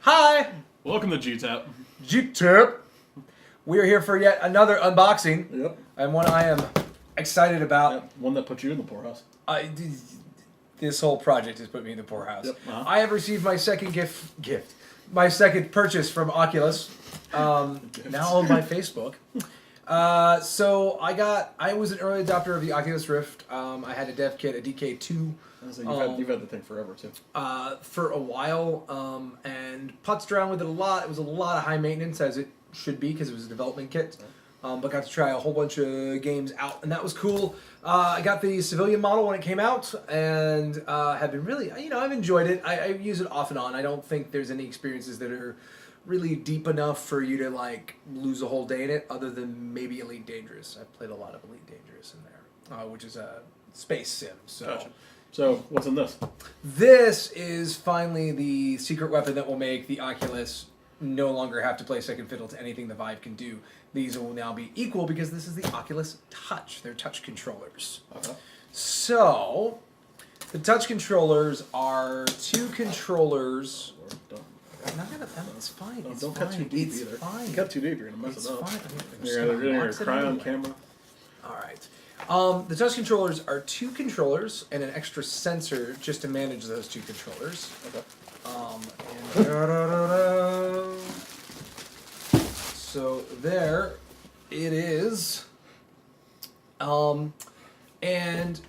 Hi! Welcome to GTAAP. GTAAP. We are here for yet another unboxing. Yep. And one I am excited about. Yep. One that put you in the poorhouse. This whole project has put me in the poorhouse. Yep. I have received my second gift. My second purchase from Oculus. Now on my Facebook. So I was an early adopter of the Oculus Rift. I had a dev kit, a DK2. So you've had the thing forever too. For a while, and putzed around with it a lot. It was a lot of high maintenance, as it should be, because it was a development kit. But got to try a whole bunch of games out, and that was cool. I got the civilian model when it came out, and have been really, I've enjoyed it. I use it off and on. I don't think there's any experiences that are really deep enough for you to lose a whole day in it, other than maybe Elite Dangerous. I've played a lot of Elite Dangerous in there, which is a space sim. So. Gotcha. So what's in this? This is finally the secret weapon that will make the Oculus no longer have to play second fiddle to anything the Vive can do. These will now be equal because this is the Oculus Touch. They're touch controllers. Okay. So, the touch controllers are two controllers. I'm not gonna. It's fine. Don't cut too deep either. It's fine. If you cut too deep, you're gonna mess it up. Fine. You're gonna cry on camera. All right. The touch controllers are two controllers and an extra sensor just to manage those two controllers. Okay. So there it is. And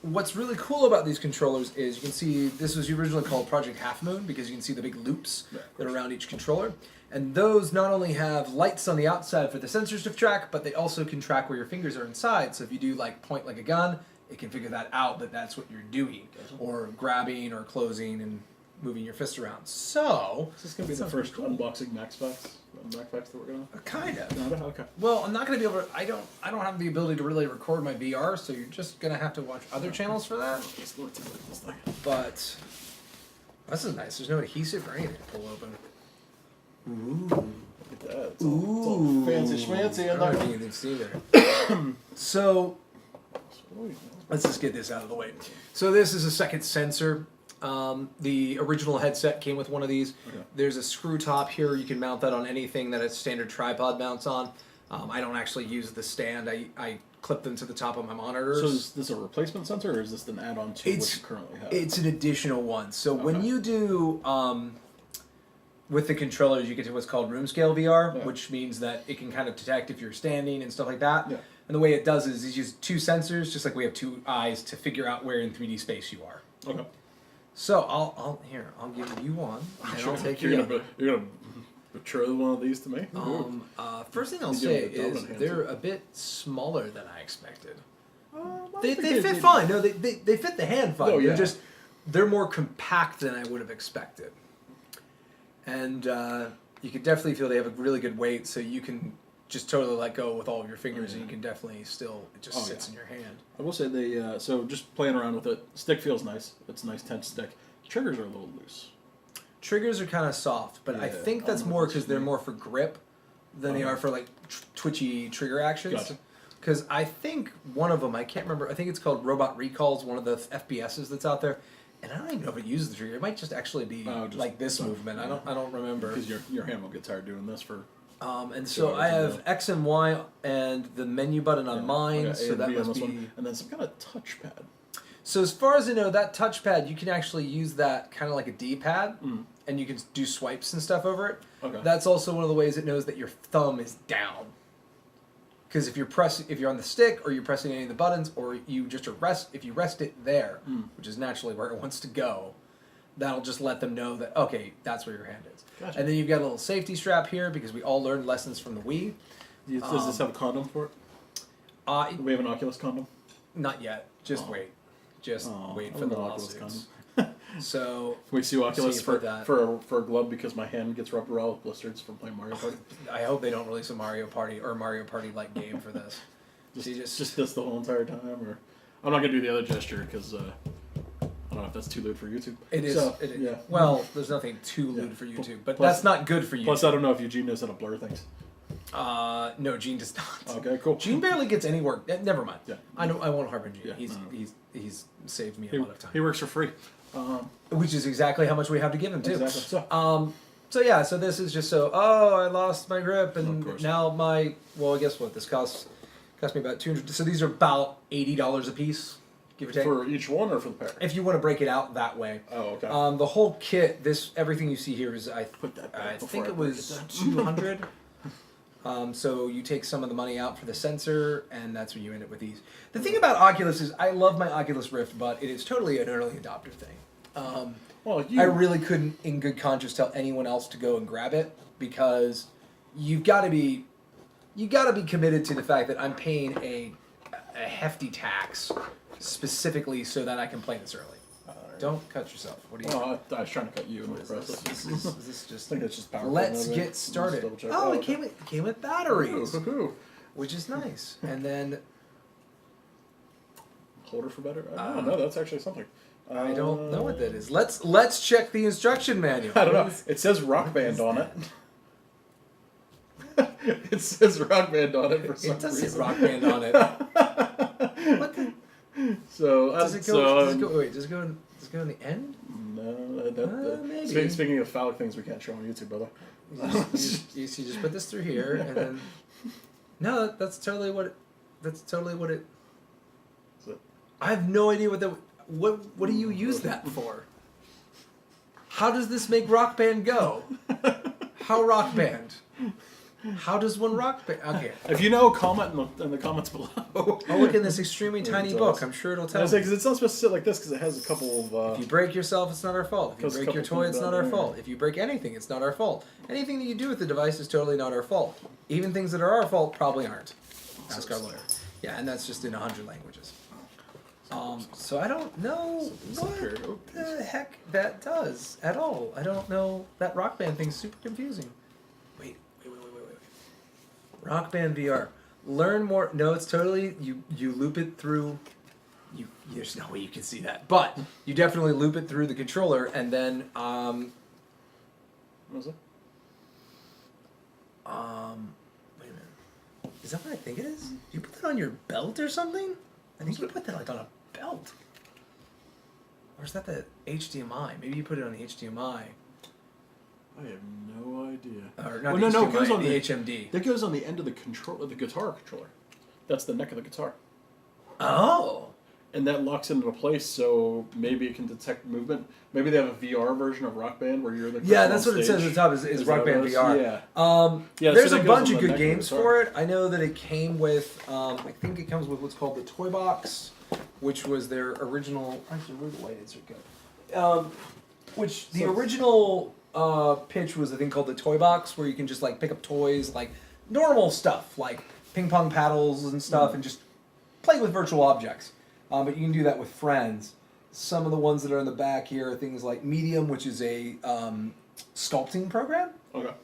what's really cool about these controllers is you can see this was originally called Project Half Moon because you can see the big loops that are around each controller. And those not only have lights on the outside for the sensors to track, but they also can track where your fingers are inside. So if you do point like a gun, it can figure that out that that's what you're doing, or grabbing or closing and moving your fist around. So is this gonna be the first unboxing MaxFax that we're gonna? Kind of. No, okay. Well, I'm not gonna be able to. I don't have the ability to really record my VR, so you're just gonna have to watch other channels for that. But this is nice. There's no adhesive or anything to pull open. Ooh. Look at that. It's all fancy schmancy in there. I don't even see there. So let's just get this out of the way. So this is a second sensor. The original headset came with one of these. Okay. There's a screw top here. You can mount that on anything that a standard tripod mounts on. I don't actually use the stand. I clip them to the top of my monitors. So is this a replacement sensor, or is this an add-on to what you currently have? It's an additional one. So when you do with the controllers, you get to what's called room scale VR, which means that it can kind of detect if you're standing and stuff like that. Yeah. And the way it does is it uses two sensors, just like we have two eyes, to figure out where in 3D space you are. Okay. So I'll give you one, and I'll take you're gonna betroth one of these to me. First thing I'll say is they're a bit smaller than I expected. They fit fine. No, they fit the hand fine. Oh, yeah. They're more compact than I would have expected. And you can definitely feel they have a really good weight, so you can just totally let go with all of your fingers, and you can definitely still, it just sits in your hand. I will say so just playing around with it, stick feels nice. It's a nice tense stick. Triggers are a little loose. Triggers are kind of soft, but I think that's more because they're more for grip than they are for twitchy trigger actions. Gotcha. Because I think one of them, I can't remember, I think it's called Robot Recalls, one of the FPSs that's out there. And I don't even know if it uses the trigger. It might just actually be like this movement. I don't remember. Because your hand will get tired doing this for. And so I have X and Y and the menu button on mine. So that must be. And then some kind of touchpad. So as far as I know, that touchpad you can actually use that kind of like a D-pad, and you can do swipes and stuff over it. Okay. That's also one of the ways it knows that your thumb is down. Because if you're on the stick, or you're pressing any of the buttons, or you just if you rest it there, which is naturally where it wants to go, that'll just let them know that, okay, that's where your hand is. Gotcha. And then you've got a little safety strap here, because we all learned lessons from the Wii. Does this have a condom for it? Do we have an Oculus condom? Not yet. Just wait. Just wait for the lawsuits. So can we sue Oculus for a glove because my hand gets rubbed raw with blisters from playing Mario Party? I hope they don't release a Mario Party or Mario Party like game for this. just this the whole entire time, or I'm not gonna do the other gesture because I don't know if that's too lewd for YouTube. It is. Yeah. Well, there's nothing too lewd for YouTube, but that's not good for you. Plus, I don't know if Eugene knows how to blur things. No, Gene does not. Okay, cool. Gene barely gets any work. Never mind. Yeah. I won't harp on Gene. Yeah, he's saved me a lot of time. He works for free. Which is exactly how much we have to give him too. Exactly. So, So yeah, so this is just oh, I lost my grip, Of and course. now guess what? This cost me about $200. So these are about $80 a piece, give or take. For each one or for the pair? If you want to break it out that way. Oh, okay. The whole kit, everything you see here is Put that back I before think I it break was it down. $200. So you take some of the money out for the sensor, and that's where you end up with these. The thing about Oculus is I love my Oculus Rift, but it is totally an early adopter thing. Well, I really couldn't, in good conscience, tell anyone else to go and grab it because you've got to be committed to the fact that I'm paying a hefty tax specifically so that I can play this early. Don't cut yourself. What do you? Oh, I was trying to cut you in the Is this? process. Is this I just? think it's just powerful. Let's maybe. get Just started. double check. Oh, it okay. came with batteries, Ooh. which is nice. And then Holder for better? No, that's actually something. I don't know what that is. Let's check the instruction manual. I don't know. It says Rock Band on it. It says Rock Band on it for some It does reason. say Rock Band on it. What the? So, Does it go? Does it go in the end? No, maybe. Speaking of phallic things we can't show on YouTube, brother. You just put this through here, and then no, that's totally what it. So- I have no idea what do you use that for? How does this make Rock Band go? How Rock Band? How does one Rock Band? Okay. If you know, comment in the comments below. I'll look in this extremely tiny It book. does. I'm sure it'll I tell was me. because it's not supposed to sit like this because it has a couple of. If you break yourself, it's not our fault. If There's a you break your couple toy, things it's down not our there. fault. If you break anything, it's not our fault. Anything that you do with the device is totally not our fault. Even things that are our fault probably aren't. Ask our lawyer. Yeah, and that's just in 100 languages. So I don't know what the heck that does at all. I don't know. That Rock Band thing's super confusing. Wait. Rock Band VR. Learn more. No, it's totally you loop it through. There's no way you can see that, but you definitely loop it through the controller, and then What was it? wait a minute. Is that what I think it is? Do you put that on your belt or something? I think you put that like on a belt. Or is that the HDMI? Maybe you put it on the HDMI. I have no idea. Or not Well, the no, HDMI, it goes on the the HMD. That goes on the end of the guitar controller. That's the neck of the guitar. Oh. And that locks it into place, so maybe it can detect movement. Maybe they have a VR version of Rock Band where you're the Yeah, person that's on what it says at stage. the top is Rock that Band what it is? VR. Yeah. Yeah, There's so a that goes bunch on of the good neck of the games guitar. for it. I know that it came with, I think it comes with what's called the Toy Box, which was their original. Actually, where the light insert go? Which the original pitch was a thing called the Toy Box, where you can just like pick up toys, like normal stuff, like ping pong paddles and stuff, and just play with virtual objects. But you can do that with friends. Some of the ones that are in the back here are things like Medium, which is a sculpting program. Okay.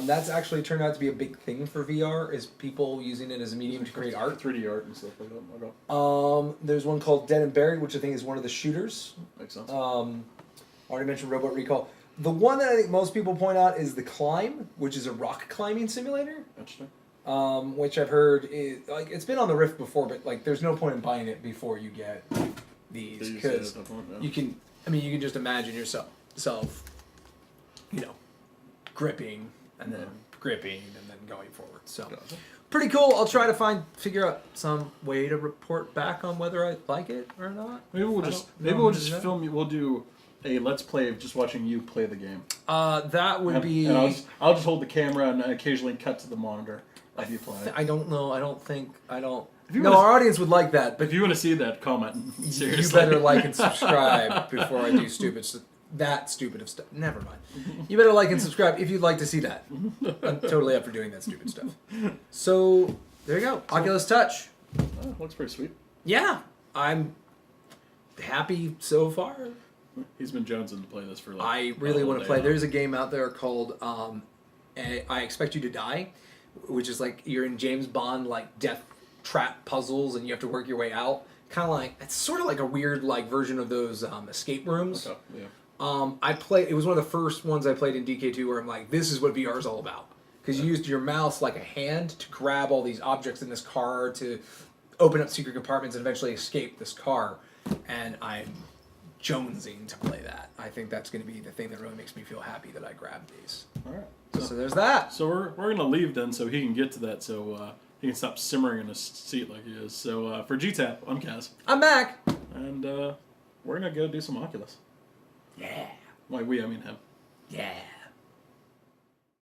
That's actually turned out to be a big thing for VR, is people using it as a medium to create art. 3D art and stuff like that. Okay. There's one called Dead and Buried, which I think is one of the shooters. Makes sense. Already mentioned Robot Recall. The one that I think most people point out is the Climb, which is a rock climbing simulator. Interesting. Which I've heard is like it's been on the Rift before, but like there's no point in buying it before you get these because you can. I mean, you can just imagine yourself, gripping and then going forward. So pretty cool. I'll try to figure out some way to report back on whether I like it or not. Maybe we'll just film you. We'll do a let's play of just watching you play the game. That would be. And I'll just hold the camera and occasionally cut to the monitor as you play. I don't know. I don't. you No, wanna- our audience would like that, but If you want to see that, comment. Seriously. you better like and subscribe before I do that stupid of stuff. Never mind. You better like and subscribe if you'd like to see that. I'm totally up for doing that stupid stuff. So there you go. Oculus Touch. Oh, looks pretty sweet. Yeah, I'm happy so far. He's been jonesing to play this for like. I really a want to day play. now. There's a game out there called I Expect You to Die, which is like you're in James Bond like death trap puzzles and you have to work your way out. Kind of like it's sort of like a weird like version of those escape rooms. Okay, yeah. It was one of the first ones I played in DK2 where I'm like, this is what VR is all about. Because you used your mouse like a hand to grab all these objects in this car to open up secret compartments and eventually escape this car. And I'm jonesing to play that. I think that's going to be the thing that really makes me feel happy that I grabbed these. All right. So there's that. So we're gonna leave then, so he can get to that, so he can stop simmering in his seat like he is. So for GTAAP, I'm Kaz, I'm back. and we're gonna go do some Oculus. Yeah. By we, I mean him. Yeah.